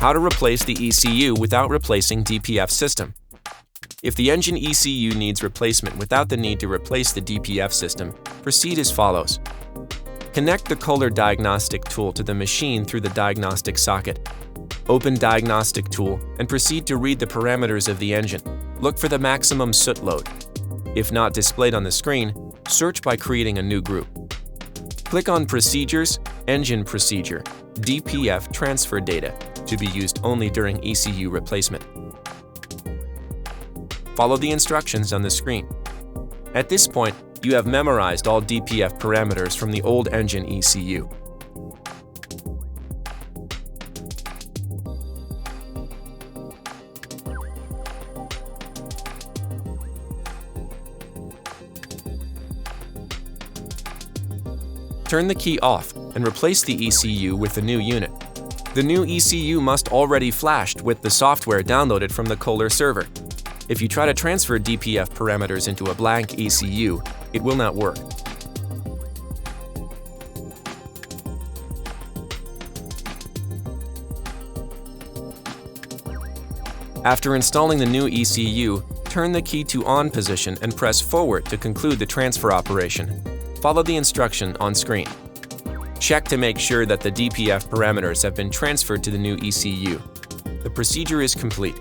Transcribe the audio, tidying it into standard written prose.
How to replace the ECU without replacing DPF system. If the engine ECU needs replacement without the need to replace the DPF system, proceed as follows. Connect the Kohler diagnostic tool to the machine through the diagnostic socket. Open diagnostic tool and proceed to read the parameters of the engine. Look for the maximum soot load. If not displayed on the screen, search by creating a new group. Click on Procedures, Engine Procedure, DPF Transfer Data, to be used only during ECU replacement. Follow the instructions on the screen. At this point, you have memorized all DPF parameters from the old engine ECU. Turn the key off and replace the ECU with the new unit. The new ECU must already flashed with the software downloaded from the Kohler server. If you try to transfer DPF parameters into a blank ECU, it will not work. After installing the new ECU, turn the key to on position and press forward to conclude the transfer operation. Follow the instruction on screen. Check to make sure that the DPF parameters have been transferred to the new ECU. The procedure is complete.